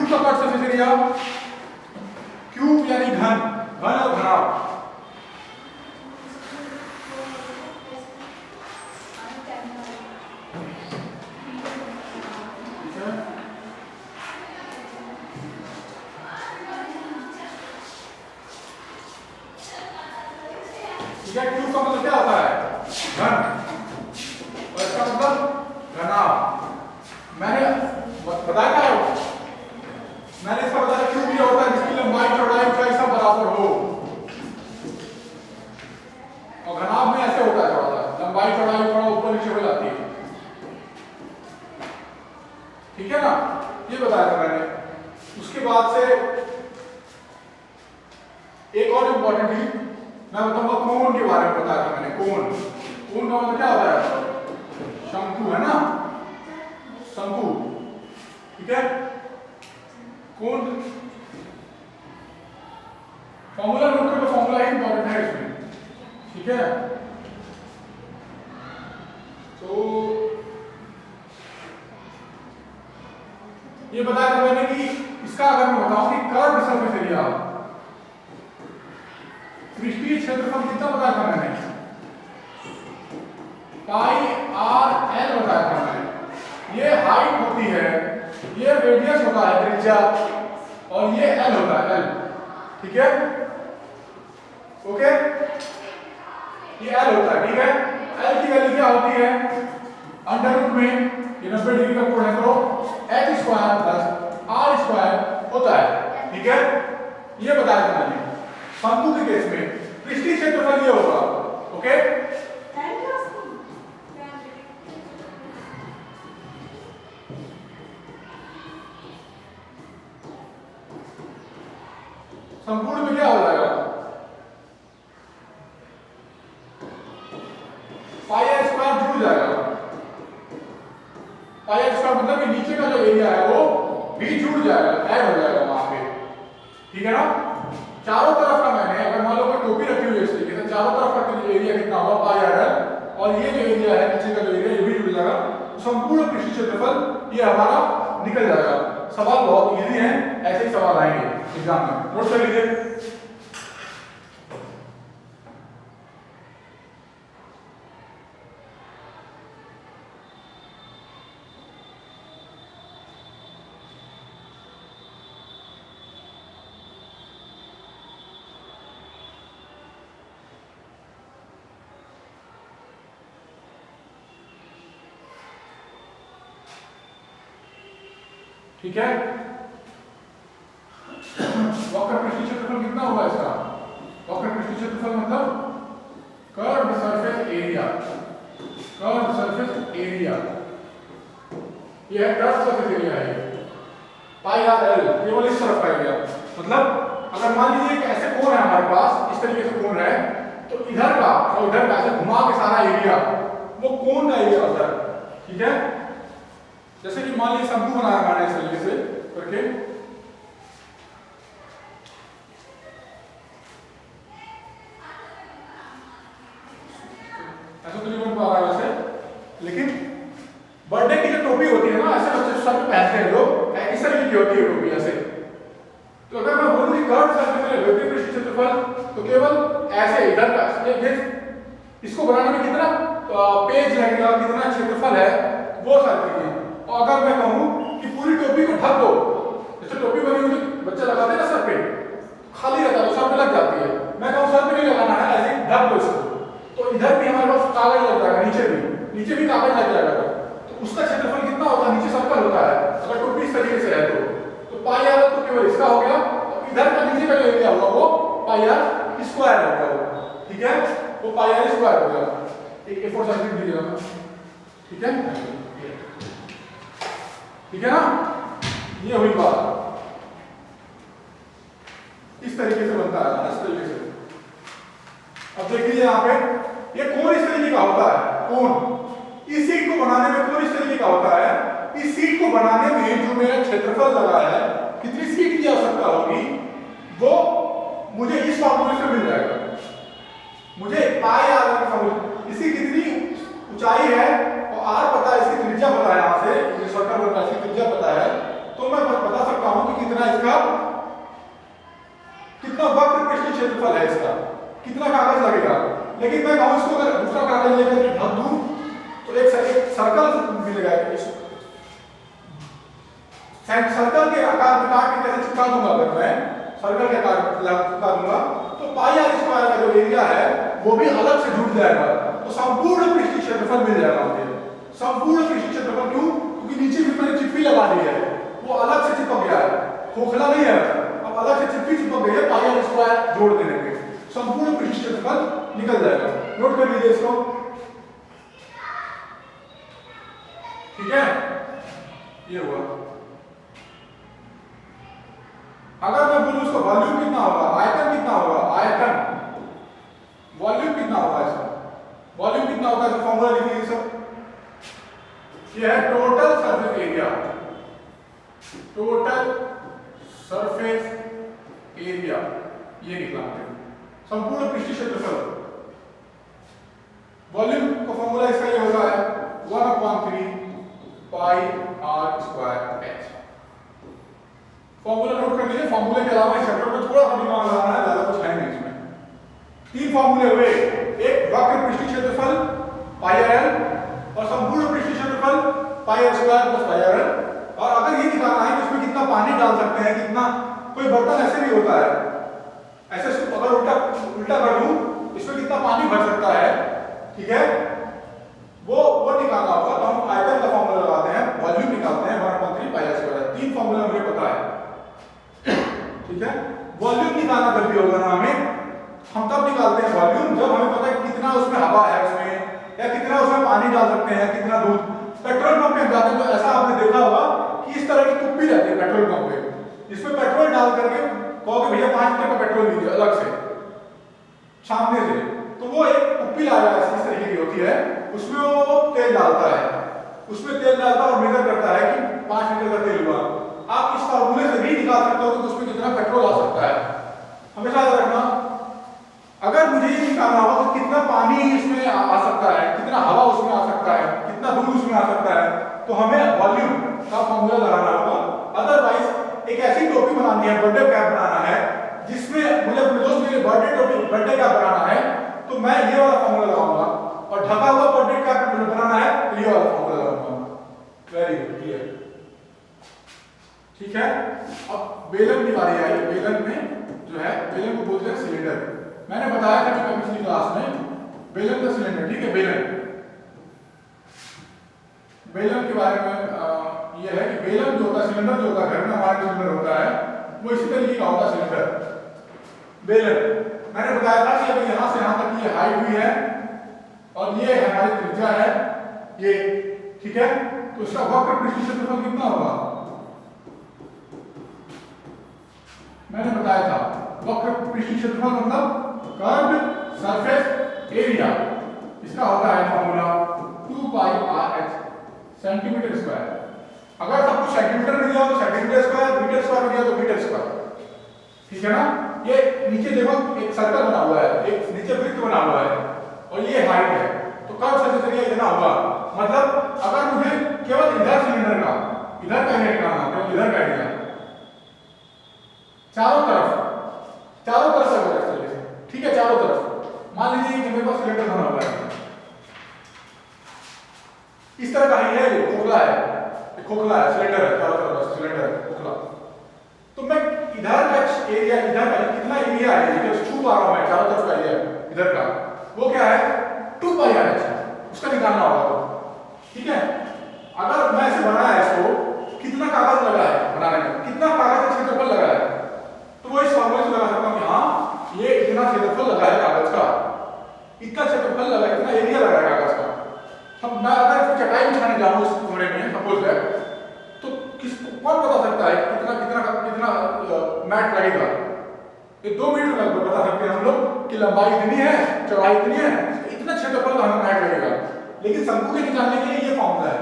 Cube का cut surface area, cube यानी घन, घन और घनाभ। क्यूब का मतलब क्या होता है? घन, और इसका मतलब घनाभ। मैंने बताया क्या? मैंने इसका बताया क्यूब ये होता है जिसकी लंबाई चौड़ाई ऊंचाई सब बराबर हो, और घनाभ में ऐसे होता है थोड़ा सा लंबाई चौड़ाई थोड़ा ऊपर नीचे हो जाती है। ठीक है ना, ये बताया था मैंने। उसके बाद से एक और इंपॉर्टेंट चीज मैं बताऊंगा, कोण के बारे में बताया था मैंने। कोण, कोण का मतलब क्या होता है? शंकु, है ना, शंकु। ठीक है, कोण फॉर्मूला नोट करो, फॉर्मूला ही इंपॉर्टेंट है इसमें। ठीक है, तो ये बताया था मैंने कि इसका अगर मैं बताऊं कि कर्व सरफेस एरिया, पृष्ठीय क्षेत्रफल कितना बताया था मैंने? पाई आर एल बताया था मैंने। ये हाइट होती है, ये रेडियस होता है त्रिज्या, और ये एल होता है, एल। ठीक है, ओके, ये एल होता है। ठीक है, एल की वैल्यू क्या होती है? अंडर रूट में ये 90 डिग्री का कोण है तो h square plus r square होता है। ठीक है, ये बताया था मैंने। शंकु के केस में पृष्ठीय क्षेत्रफल ये होगा। ओके, संपूर्ण में क्या हो जाएगा? पाई आर स्क्वायर जुड़ जाएगा। पाई आर स्क्वायर मतलब कि नीचे का जो एरिया है वो भी जुड़ जाएगा, ऐड हो जाएगा वहां पे। ठीक है ना, चारों तरफ का मैंने अगर मान लो कोई टोपी रखी हुई है इस तरीके से, चारों तरफ का एरिया कितना होगा? पाई आर है, और ये जो एरिया है नीचे का जो एरिया ये भी जुड़ जाएगा, तो संपूर्ण पृष्ठीय क्षेत्रफल ये हमारा निकल जाएगा। सवाल बहुत इजी है, ऐसे ही सवाल आएंगे एग्जाम में, नोट कर लीजिए। ठीक है, वक्र पृष्ठीय क्षेत्रफल कितना होगा इसका? वक्र पृष्ठीय क्षेत्रफल मतलब curved surface area, curved surface area, ये है कर्व्ड सरफेस एरिया है। पाई आर एल केवल इस तरफ का एरिया, मतलब अगर मान लीजिए कि ऐसे कोण है हमारे पास, इस तरीके से कोण है, तो इधर का और इधर का ऐसे घुमा के सारा एरिया वो कोण का एरिया होता है। ठीक है, जैसे कि मान लीजिए शंकु बनाया मैंने इस तरीके से करके, ऐसा तो नहीं बन पा रहा है वैसे, लेकिन बर्थडे की जो टोपी होती है ना, ऐसे बच्चे सर पे पहनते हैं लोग, इस तरीके की होती है टोपी ऐसे। तो अगर मैं बोलूं कि कर्व सरफेस एरिया वेक्टर पृष्ठीय क्षेत्रफल, तो केवल ऐसे इधर का इसको बनाने में कितना पेज लगेगा, कितना क्षेत्रफल है, वो सारी चीजें। और अगर मैं कहूं कि पूरी टोपी को ढक दो, जैसे टोपी बनी हुई बच्चे लगाते हैं ना सर पे, खाली रहता है, सर पे लग जाती है, मैं कहूं सर पे नहीं लगाना है, ऐसे ढक दो इसको, तो इधर भी हमारे पास कागज लग जाएगा, नीचे भी कागज लग जाएगा, तो उसका क्षेत्रफल कितना होता है? नीचे सर्कल होता है, अगर टोपी इस तरीके से है तो पाई आर तो केवल इसका हो गया, और इधर का नीचे का जो एरिया होगा वो पाई आर स्क्वायर हो गया। ठीक है, वो पाई आर स्क्वायर हो गया। एक A4 साइज दीजिएगा, ठीक है, ठीक है ना, ये हुई बात। इस तरीके से बनता है, इस तरीके से। अब देखिए यहाँ पे ये कोण इस तरीके का होता है, कोण इस सीट को बनाने में कोण इस तरीके का होता है। इस सीट को बनाने में जो मेरा क्षेत्रफल लगा है, कितनी सीट की आवश्यकता होगी, वो मुझे इस फॉर्मूले से मिल जाएगा। मुझे पाई आर की फॉर्मूला, इसकी कितनी ऊंचाई है और आर पता है, इसकी त्रिज्या पता है, यहाँ से सर्कल बनता है, इसकी त्रिज्या पता है, तो मैं बता सकता हूँ कि कितना इसका, कितना वक्र पृष्ठीय क्षेत्रफल है इसका, कितना कागज लगेगा। लेकिन मैं कहूं इसको अगर दूसरा कागज लेकर के ढक दूं तो एक सर्कल मिलेगा, सर्कल के आकार में काट के कैसे चिपका दूंगा, अगर मैं सर्कल के आकार चिपका दूंगा तो पाई आर स्क्वायर का जो एरिया है वो भी अलग से जुड़ जाएगा, तो संपूर्ण पृष्ठीय क्षेत्रफल मिल जाएगा मुझे। संपूर्ण पृष्ठीय क्षेत्रफल क्यों? क्योंकि नीचे भी मैंने चिप्पी लगा दी है, वो अलग से चिपक गया है, खोखला नहीं है, अब अलग से चिप्पी चिपक गई है, पाई आर स्क्वायर जोड़ देने पे संपूर्ण पृष्ठीय क्षेत्रफल निकल जाएगा। नोट कर लीजिए इसको, ठीक है, ये हुआ। अगर मैं बोलूं इसका वॉल्यूम कितना होगा, आयतन कितना होगा, आयतन वॉल्यूम कितना होगा, इसका वॉल्यूम कितना होगा, इसका फॉर्मूला लिख लीजिए सब। ये है total surface area, total surface area, ये निकला संपूर्ण पृष्ठीय क्षेत्रफल। वॉल्यूम का फॉर्मूला इसका ये होता है 1/3 pi r square h. Formula note कर लीजिए, फॉर्मूले के अलावा इस चैप्टर में थोड़ा सा दिमाग लगाना है, ज्यादा कुछ है नहीं इसमें। 3 फॉर्मूले हुए, एक वक्र पृष्ठीय क्षेत्रफल पाई आर एल और संपूर्ण पृष्ठीय क्षेत्रफल pi r square plus pi r l. और अगर ये निकालना है कि इसमें कितना पानी डाल सकते हैं, कितना, कोई बर्तन ऐसे भी होता है, ऐसे अगर उल्टा कर दूं इसमें कितना पानी भर सकता है, ठीक है, वो निकालना होगा। तो हम आयतन का फॉर्मूला लगाते हैं, वॉल्यूम निकालते हैं 1/3 पाई आर स्क्वायर। 3 फॉर्मूला मुझे पता है, ठीक है। वॉल्यूम निकालना जब भी होगा ना हमें, हम तब निकालते हैं वॉल्यूम जब हमें पता है कि कितना उसमें हवा है उसमें, या कितना उसमें पानी डाल सकते हैं, कितना दूध। पेट्रोल पंप पे हम जाते हैं तो ऐसा आपने देखा होगा कि इस तरह की कुप्पी रहती है पेट्रोल पंप पे, जिसमें पेट्रोल डाल करके कहोगे भैया 5 लीटर का पेट्रोल लीजिए अलग से सामने से, तो वो एक कुप्पी लाया इस तरीके की होती है, उसमें वो तेल डालता है, उसमें तेल डालता है और मेजर करता है कि 5 लीटर का तेल हुआ। आप इस फार्मूले से भी निकाल सकते हो कि उसमें कितना पेट्रोल आ सकता है। हमेशा याद रखना, अगर मुझे ये निकालना होगा तो कितना पानी इसमें आ सकता है, कितना हवा उसमें आ सकता है, कितना दूध उसमें आ सकता है, तो हमें वॉल्यूम का फॉर्मूला लगाना होगा। अदरवाइज एक ऐसी टोपी बनानी है, बर्थडे कैप बनाना है, जिसमें मुझे अपने दोस्त के लिए बर्थडे कैप बनाना है, तो मैं ये वाला फॉर्मूला लगाऊंगा। और ढका हुआ बर्थडे कैप बनाना है तो ये वाला फॉर्मूला लगाऊंगा। वेरी गुड, क्लियर, ठीक है। अब बेलन की बारी आई। बेलन में जो है, बेलन को बोलते हैं सिलेंडर। मैंने बताया था कि पिछली क्लास में बेलन का सिलेंडर, ठीक है। बेलन के बारे में ये है कि बेलन जो होता है, सिलेंडर जो होता है, घर में हमारा सिलेंडर होता है वो इसी तरीके का होता है सिलेंडर, बेलन। मैंने बताया था कि अगर यहाँ से यहाँ तक ये हाइट हुई है और ये हमारी त्रिज्या है ये, ठीक है, तो इसका वक्र पृष्ठीय क्षेत्रफल कितना होगा, मैंने बताया था। वक्र पृष्ठीय क्षेत्रफल मतलब कर्व्ड सरफेस एरिया, इसका होता है formula 2 pi r H centimetre square. अगर सब कुछ सेंटीमीटर में दिया हो तो सेंटीमीटर स्क्वायर, मीटर स्क्वायर में दिया तो मीटर स्क्वायर, ठीक है ना। ये नीचे देखो एक सर्कल बना हुआ है, एक नीचे वृत्त बना हुआ है और ये हाइट है, तो कर्व सरफेस एरिया इतना होगा। मतलब अगर मुझे केवल इधर सिलेंडर का इधर का एरिया निकालना है, केवल इधर का एरिया, चारों तरफ से ठीक है, चारों तरफ मान लीजिए कि मेरे पास सिलेंडर बना हुआ है, इस तरह का ही है, ये खोखला है, सिलेंडर है, चारों तरफ सिलेंडर है खोखला। तो मैं इधर का एरिया, इधर का कितना एरिया है जो छू पा रहा हूं मैं, चारों तरफ का एरिया इधर का, वो क्या है 2 पाई आर एच, उसका निकालना होगा, ठीक है। अगर मैं ऐसे बनाया इसको, कितना कागज लगा है बनाने में, कितना कागज का क्षेत्रफल लगा है, तो वो इस फॉर्मूले से लगा सकता हूं कि हाँ ये इतना क्षेत्रफल लगा है कागज का, इतना क्षेत्रफल लगा, इतना एरिया लगा है कागज का। हम मैं अगर इसको चटाई बिछाने जाऊं इस कमरे में सपोज है, तो किसको कौन बता सकता है कितना मैट लगेगा? ये 2 मीटर लगभग बता सकते हैं हम लोग कि लंबाई इतनी है, चौड़ाई इतनी है, इतना क्षेत्रफल का हमें मैट लगेगा। लेकिन शंकु के निकालने के लिए ये फॉर्मूला है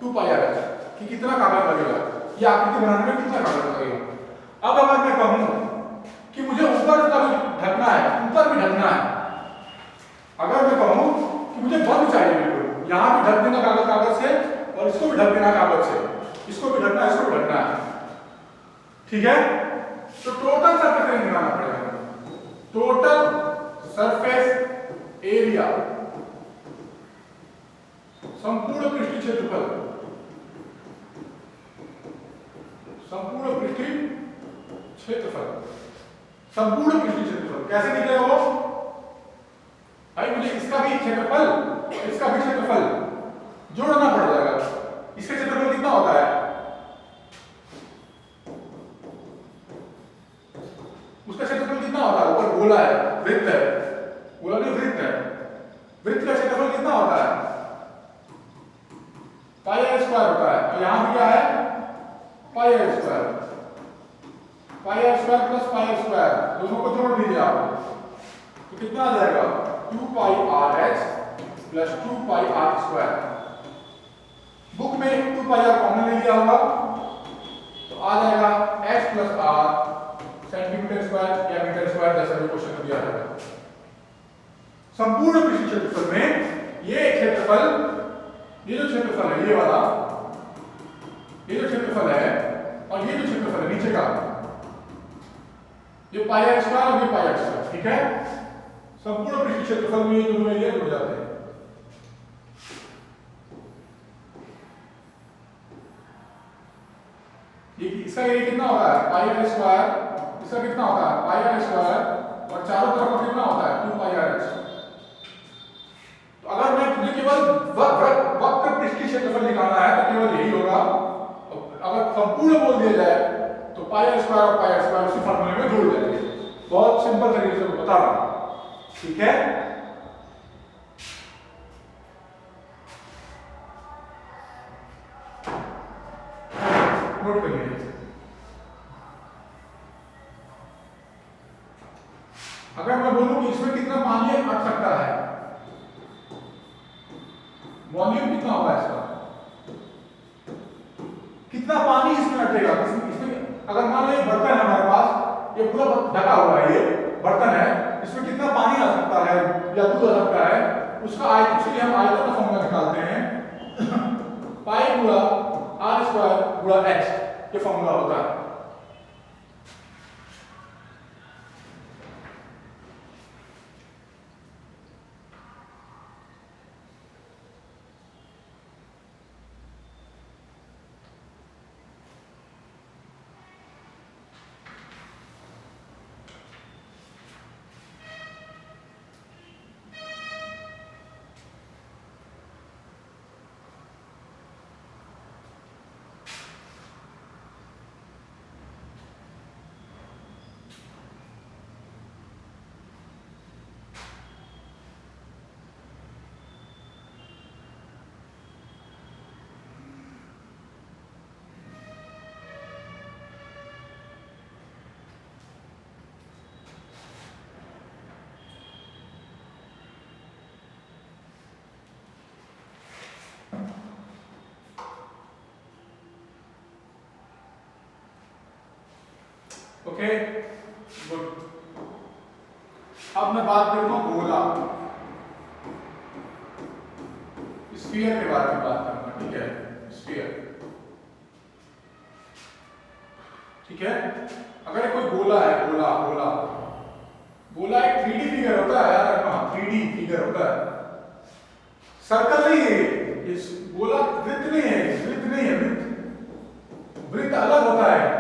2 पाई आर एच कि कितना कागज लगेगा, ये आकृति बनाने में कितना कागज लगेगा। अब अगर मैं कहूं कि मुझे ऊपर का भी ढकना है, ऊपर भी ढकना है, अगर मैं कहूं कि मुझे बंद चाहिए बिल्कुल, यहां भी ढक देना कागज से और इसको भी ढक देना कागज से, इसको भी ढकना है, इसको भी ढकना है, ठीक है, तो टोटल सरफेस एरिया निकालना पड़ेगा। टोटल सरफेस एरिया, संपूर्ण पृष्ठीय क्षेत्रफल, संपूर्ण पृष्ठीय क्षेत्रफल, संपूर्ण पृष्ठीय क्षेत्रफल कैसे निकलेगा वो भाई? मुझे इसका भी क्षेत्रफल और इसका भी क्षेत्रफल जोड़ना पड़ जाएगा। इसका क्षेत्रफल कितना होता है? उसका क्षेत्रफल कितना होता है? ऊपर गोला है, वृत्त है, गोला नहीं वृत्त है, वृत्त का क्षेत्रफल कितना होता है? पाई आर स्क्वायर होता है। तो यहां भी क्या है? Pi r square, pi r square plus pi r square, दोनों को जोड़ दीजिए आप, तो कितना आ जाएगा? 2 pi r h plus 2 pi r square. Book में 2 पाई आर कॉमन ले लिया होगा, तो आ जाएगा H plus R centimetre square या मीटर स्क्वायर, जैसा भी क्वेश्चन में दिया जाएगा। संपूर्ण पृष्ठीय क्षेत्रफल में ये क्षेत्रफल, ये जो क्षेत्रफल है, ये वाला, ये जो क्षेत्रफल है और ये जो क्षेत्रफल है नीचे का, ये पाई आर स्क्वायर और ये पाई आर स्क्वायर, ठीक है। संपूर्ण पृष्ठीय क्षेत्रफल में ये दोनों एरिया जुड़ जाते हैं। ये इसका एरिया कितना होता है? पाई आर स्क्वायर, इसका कितना होता है? पाई आर स्क्वायर, और चारों तरफ का कितना होता है? 2 पाई आर एच। तो अगर मैं तुझे केवल वक्र पृष्ठीय क्षेत्रफल निकालना है तो केवल यही होगा। अगर संपूर्ण बोल दिया जाए तो पाई आर स्क्वायर और पाई आर स्क्वायर उसी फॉर्मूले में जुड़ जाएंगे। बहुत सिंपल तरीके से बता रहा हूं, ठीक है। नोट कर लीजिए। अगर मैं बोलूं कि इसमें कितना पानी अट सकता है, वॉल्यूम कितना होगा इसका, कितना पानी इसमें अटेगा, इसमें अगर मान लो ये बर्तन है हमारे पास, ये पूरा ढका हुआ है, ये बर्तन है, इसमें कितना पानी आ सकता है या दूध आ सकता है, उसका आयतन, इसलिए हम आयतन का फॉर्मूला निकालते हैं पाई गुणा आर स्क्वायर गुणा एच, ये फॉर्मूला होता है। Okay good. अब मैं बात करता हूं गोला, स्फीयर के बारे में बात करूंगा, ठीक है। स्फीयर, ठीक है। अगर कोई गोला है, गोला गोला गोला एक 3D फिगर होता है यार, हाँ 3D फिगर होता है, सर्कल नहीं है ये, गोला वृत्त नहीं है, वृत्त नहीं है, वृत्त वृत्त अलग होता है।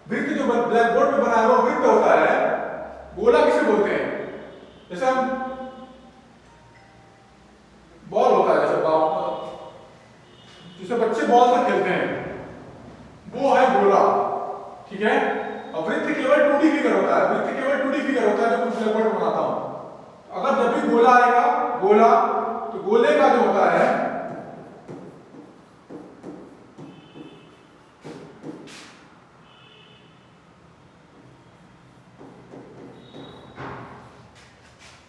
वृत्त जो ब्लैक बोर्ड पे बनाया हुआ वृत्त होता है, गोला किसे बोलते हैं? जैसे हम बॉल होता है, जैसे जिसे बच्चे बॉल से खेलते हैं, वो है गोला, ठीक है। और वृत्त केवल 2D फिगर होता है, वृत्त केवल 2D फिगर होता है जो मैं ब्लैक बोर्ड बनाता हूं। अगर जब भी गोला आएगा, गोला, तो गोले का जो होता है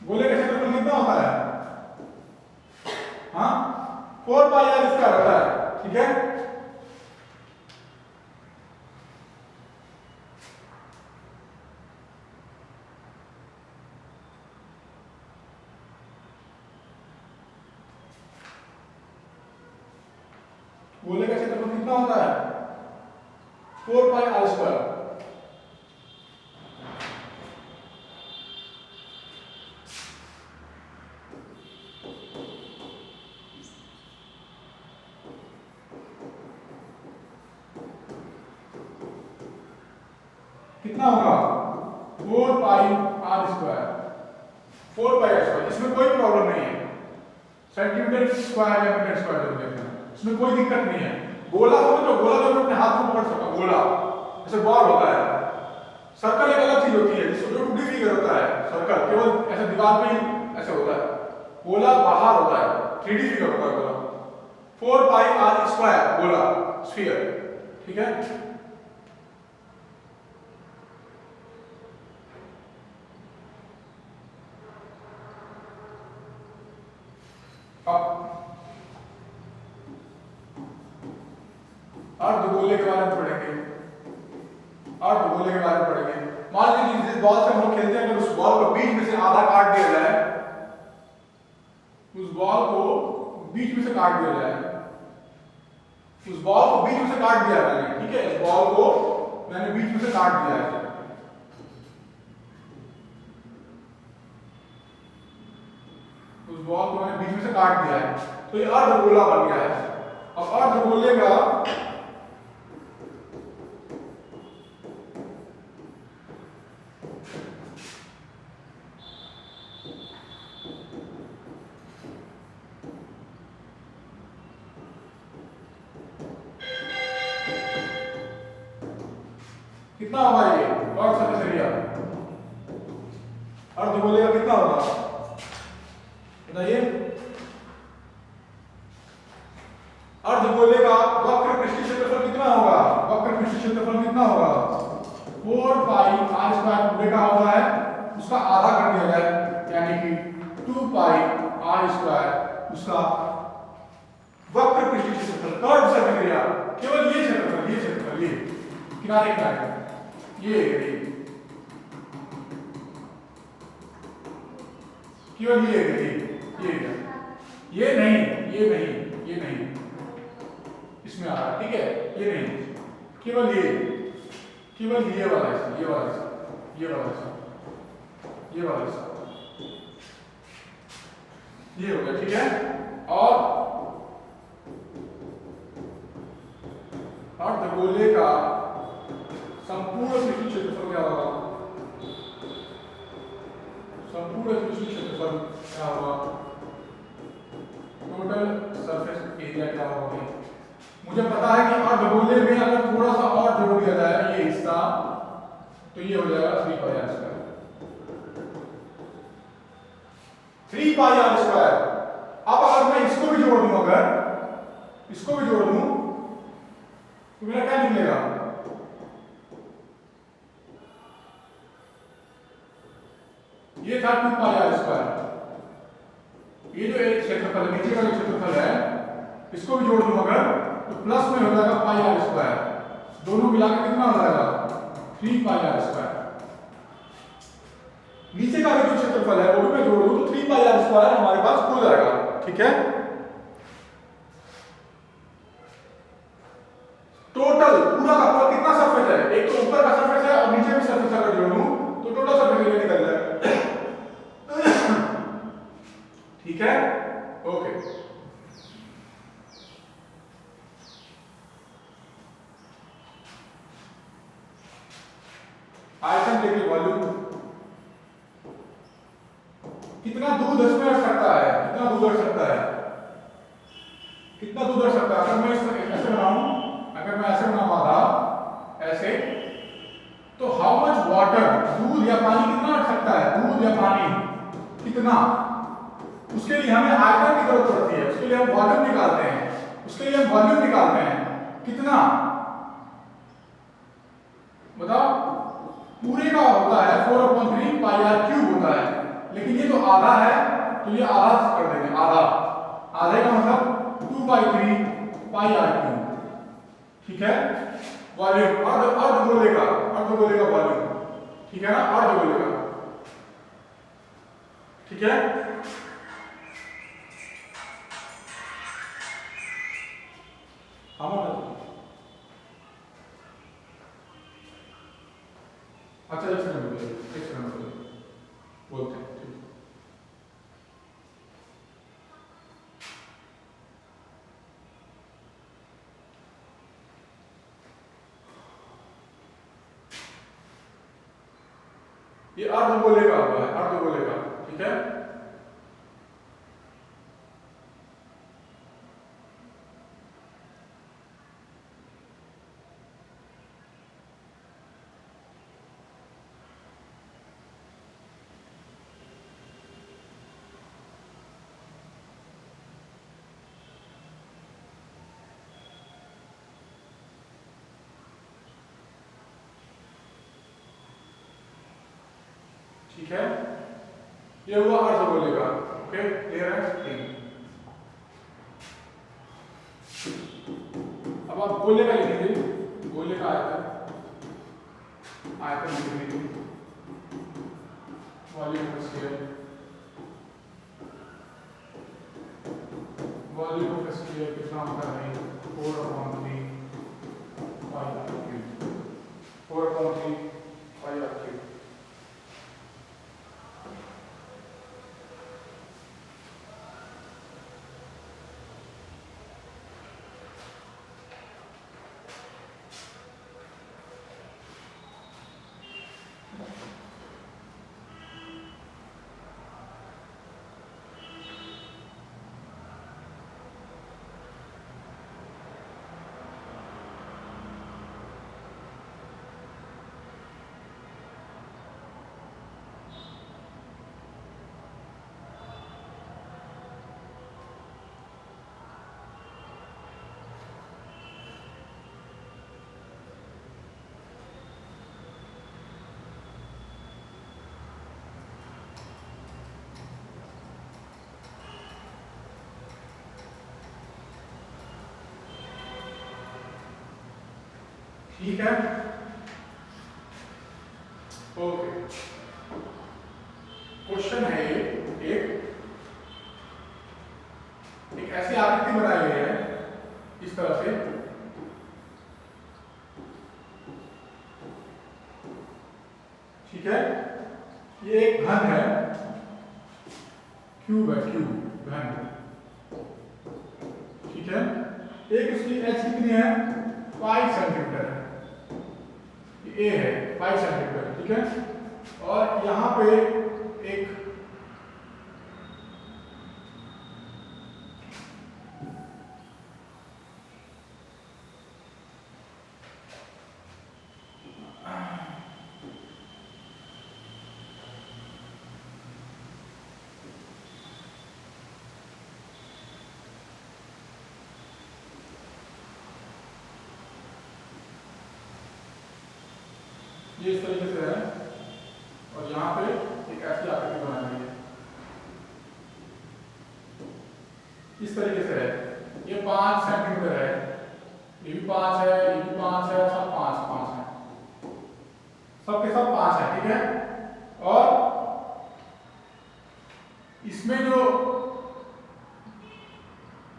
गोले का क्षेत्रफल कितना होता है? हाँ 4 पाई आर स्क्वायर होता है, ठीक है। गोले का क्षेत्रफल कितना होता है? 4 पाई आर स्क्वायर। कितना होगा 4 pi r square, 4 pi r square. इसमें कोई प्रॉब्लम नहीं है, सेंटीमीटर स्क्वायर या मीटर स्क्वायर जो देखना, इसमें कोई दिक्कत नहीं है। गोला हो तो गोला तो अपने हाथ में पकड़ सकता, गोला जैसे बॉल होता है। सर्कल एक अलग चीज होती है, जिसमें जो 2D फिगर होता है। सर्कल केवल ऐसे दीवार पे ही ऐसे होता है, गोला बाहर होता है, 3D फिगर होता है गोला। 4 पाई आर स्क्वायर गोला, स्फीयर, ठीक है। अर्धगोले के बारे में पढ़ेंगे, अर्धगोले के बारे में पढ़ेंगे। मान लीजिए जिस बॉल से हम लोग खेलते हैं, अगर उस बॉल को बीच में से आधा काट दिया जाए, उस बॉल को बीच में से काट दिया जाए, उस बॉल को बीच में से काट दिया मैंने, ठीक है, इस बॉल को मैंने बीच में से काट दिया है, उस बॉल को मैंने बीच में से काट दिया है, तो ये अर्धगोला बन गया है। अब अर्धगोले का कितना होगा, ये कर्व सरफेस एरिया अर्धगोले का कितना होगा बताइए। अर्धगोले का वक्र पृष्ठीय क्षेत्रफल कितना होगा, वक्र पृष्ठीय क्षेत्रफल कितना होगा 4 पाई आर स्क्वायर पूरे का होता है, उसका आधा कर दिया जाए, यानी कि 2 पाई आर स्क्वायर उसका वक्र पृष्ठीय क्षेत्रफल, कर्व सरफेस एरिया, केवल ये क्षेत्रफल, ये क्षेत्रफल, ये किनारे किनारे, ये केवल ये नहीं, ये नहीं, ये नहीं, इसमें आ रहा है, ठीक है, ये नहीं, केवल ये वाला हिस्सा, ये वाला हिस्सा, ये वाला हिस्सा, ये वाला हिस्सा, ये हो गया, ठीक है। और अर्धगोले का संपूर्ण पृष्ठीय क्षेत्रफल क्या होगा, संपूर्ण पृष्ठीय क्षेत्रफल क्या होगा, टोटल सरफेस एरिया क्या होगा। मुझे पता है कि अर्धगोले में अगर थोड़ा सा और जोड़ दिया जाए ये हिस्सा, तो ये हो जाएगा 3 pi r square, 3 pi r square. अब अगर मैं इसको भी जोड़ दूं, अगर इसको भी जोड़ दूं तो मेरा क्या निकलेगा, ये था 2 पाई आर स्क्वायर। ये जो एक क्षेत्रफल है, नीचे का जो क्षेत्रफल है, इसको भी जोड़ दूं अगर, तो प्लस में हो जाएगा पाई आर स्क्वायर, दोनों मिलाकर कितना हो जाएगा 3 पाई आर स्क्वायर। नीचे का जो क्षेत्रफल है वो भी मैं जोड़ दूं तो 3 पाई आर स्क्वायर हमारे पास हो जाएगा, ठीक है। टोटल पूरा का पूरा कितना सरफेस है, एक तो ऊपर का सरफेस है और नीचे भी सरफेस अगर जोड़ दूं तो टोटल सरफेस एरिया निकल जाएगा, ठीक है, ओके। आयतन देखिए, वॉल्यूम कितना दूर धंसने लग सकता है, कितना दूर बढ़ सकता है, कितना दूर बढ़ सकता है। अगर मैं ऐसे बनाऊं, अगर मैं ऐसे बनाऊं आधा ऐसे, तो हाउ मच वाटर, दूध या पानी कितना रख सकता है, दूध या पानी कितना, उसके लिए हमें आयतन की जरूरत पड़ती है, उसके लिए हम वॉल्यूम निकालते हैं, उसके लिए हम वॉल्यूम निकालते हैं कितना बताओ। पूरे का होता है 4/3 पाई आर क्यूब होता है, लेकिन ये तो आधा है तो ये आधा कर देंगे, आधा, आधे का मतलब 2/3 पाई आर क्यूब, ठीक है। वॉल्यूम अर्धगोले का वॉल्यूम, ठीक है ना, अर्धगोले का, ठीक है। अच्छा एक सेकंड रुकिए, एक सेकंड रुकिए, बोलते हैं ठीक। ये अर्धगोले का हुआ है, अर्धगोले का, ठीक है। ठीक है, ये हुआ अर्धगोले का। ओके, क्लियर है? ठीक। अब आप गोले का लिखेंगे, गोले का आयतन, आयतन लिखेंगे, volume of sphere, volume of sphere कितना होता है 4/3 pi r cube, 4/3 pi r cube. ठीक है, ओके। क्वेश्चन है एक ऐसी आकृति बनाई गई है इस तरह से, ठीक है। ये एक घन है, क्यूब है, क्यूब घन, ठीक है। एक इसकी एच कितनी है 5 सेंटीमीटर है, ए है 5 सेंटीमीटर, ठीक है। और यहां पे एक ये इस तरीके से है, और यहाँ पे एक ऐसी आकृति बनाई है इस तरीके से है। ये 5 सेंटीमीटर है, ये भी 5 है, ये भी 5 है, सब 5 है, सबके सब 5 है, ठीक है। और इसमें जो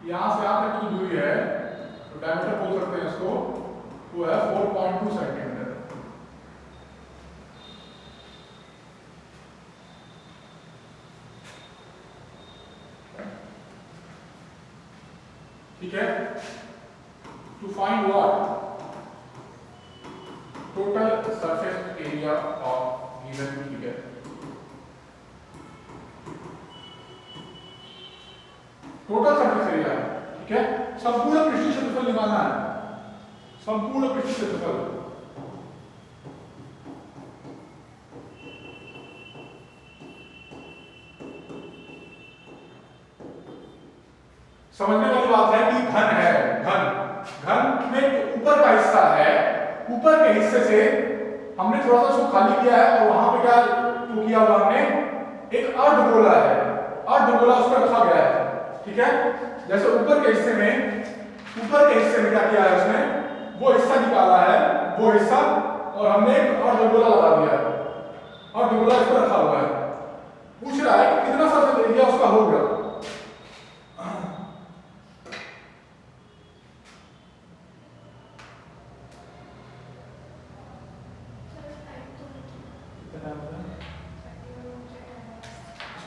यहां से यहां तक की दूरी है, तो डायमीटर बोल सकते हैं इसको, वो है 4.2 सेंटीमीटर, ठीक है। To find what total surface area of given figure, total surface area, ठीक है। संपूर्ण पृष्ठीय क्षेत्रफल निकालना है, संपूर्ण पृष्ठीय क्षेत्रफल। समझने वाली बात है कि घन है, घन में ऊपर का हिस्सा है, ऊपर के हिस्से से हमने थोड़ा सा उसको खाली किया है, और वहां पे क्या तो किया हुआ हमने एक अर्धगोला है, अर्धगोला उस पर रखा गया है, ठीक है। जैसे ऊपर के हिस्से में क्या किया है उसने, वो हिस्सा निकाला है, वो हिस्सा, और हमने एक अर्धगोला लगा दिया है, अर्धगोला इस पर रखा हुआ है। पूछ रहा है कि कितना सरफेस एरिया उसका होगा।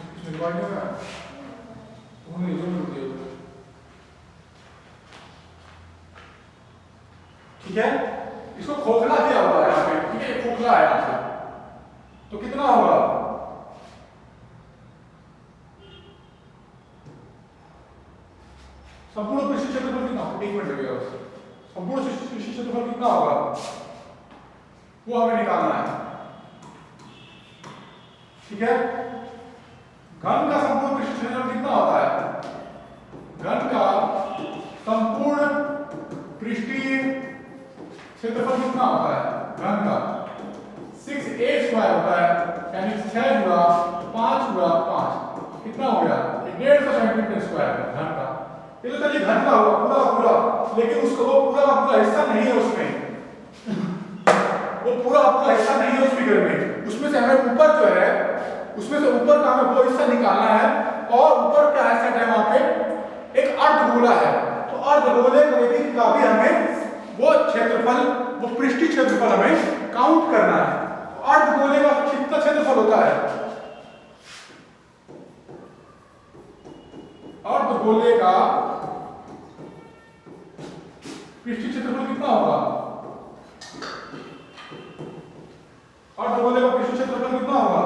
इसमें डिवाइड नहीं होगा, उन्हें जो मिलती है, ठीक है। इसको खोखला दिया हुआ है यहाँ पे, ठीक है, खोखला है यहाँ से, तो कितना होगा? संपूर्ण पृष्ठ क्षेत्रफल कितना? 1 मिनट लगेगा बस। संपूर्ण पृष्ठ क्षेत्रफल कितना होगा वो हमें निकालना है, ठीक है। घन का संपूर्ण पृष्ठ क्षेत्रफल कितना होता है? घन का संपूर्ण पृष्ठीय क्षेत्रफल कितना होता है? घन का 6a² होता है, यानी 6 गुणा 5 गुणा 5 कितना हो गया? 150 सेंटीमीटर स्क्वायर घन का। ये तो चलिए घन का हुआ पूरा पूरा, लेकिन उसका वो पूरा पूरा हिस्सा नहीं है उसमें, वो पूरा पूरा हिस्सा नहीं है उस फिगर में। उसमें से हमें ऊपर जो है, उसमें से ऊपर का हमें वो हिस्सा निकालना है, और ऊपर क्या है सेट है वहां पे एक अर्धगोला है, तो अर्धगोले का भी हमें वो क्षेत्रफल, वो पृष्ठीय क्षेत्रफल हमें काउंट करना है। तो अर्धगोले का कितना क्षेत्रफल होता है? अर्धगोले का पृष्ठीय क्षेत्रफल कितना होगा? अर्धगोले का पृष्ठीय क्षेत्रफल कितना होगा?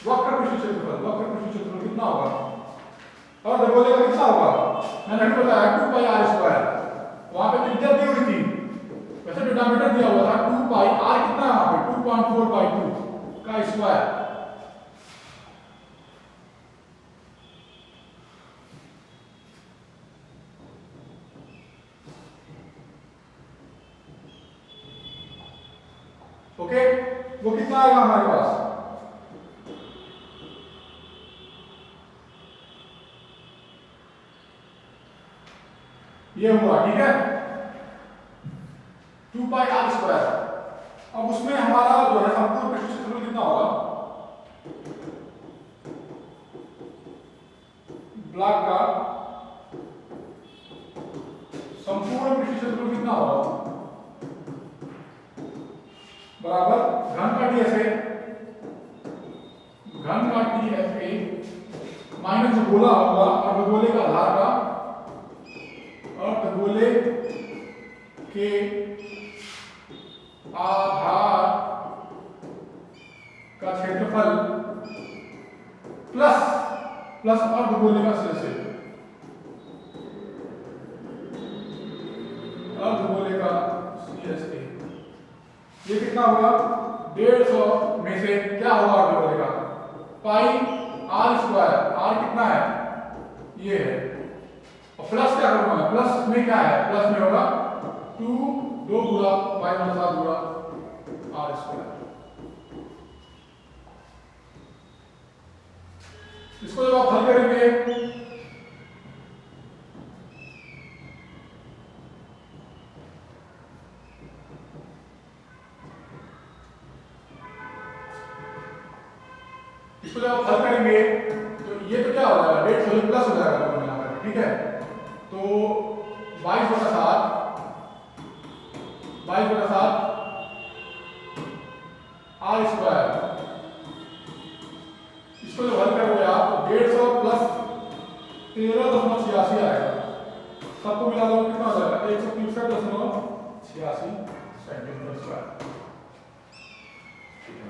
वक्र पृष्ठीय क्षेत्रफल, वक्र पृष्ठीय क्षेत्रफल कितना होगा? अर्धगोले का कितना होगा? मैंने अभी बताया 2πr²। वहां पे त्रिज्या दी हुई थी, वैसे डिनोमिनेटर दिया हुआ था 2πr, कितना है वहां पे? 2.4/2 का स्क्वायर। ओके, वो कितना आएगा हमारे पास? ये हुआ, ठीक है, 2πr²। अब उसमें हमारा जो है संपूर्ण पृष्ठ क्षेत्रफल कितना होगा? ब्लॉक का संपूर्ण पृष्ठ क्षेत्रफल कितना होगा? बराबर घन का DSA, घन का DSA माइनस जो गोला होगा अर्धगोले का आधार का, अर्धगोले के आधार का क्षेत्रफल प्लस अर्धगोले का CSA, अर्धगोले का CSA, ये कितना होगा? 150 में से क्या होगा अर्धगोले का? πr²। r कितना है? ये है, और प्लस क्या करूंगा? प्लस में क्या है? प्लस में होगा 2 गुणा π/7 गुणा r²। इसको जब आप हल करेंगे तो ये तो क्या हो जाएगा? 150 प्लस हो जाएगा दोनों मिलाकर, ठीक है। तो 22/7 r²। इसको जो हल करोगे आप तो 150 प्लस 13.86 आएगा, सबको मिला दो कितना हो जाएगा? 163.86 सेंटीमीटर स्क्वायर, ठीक है।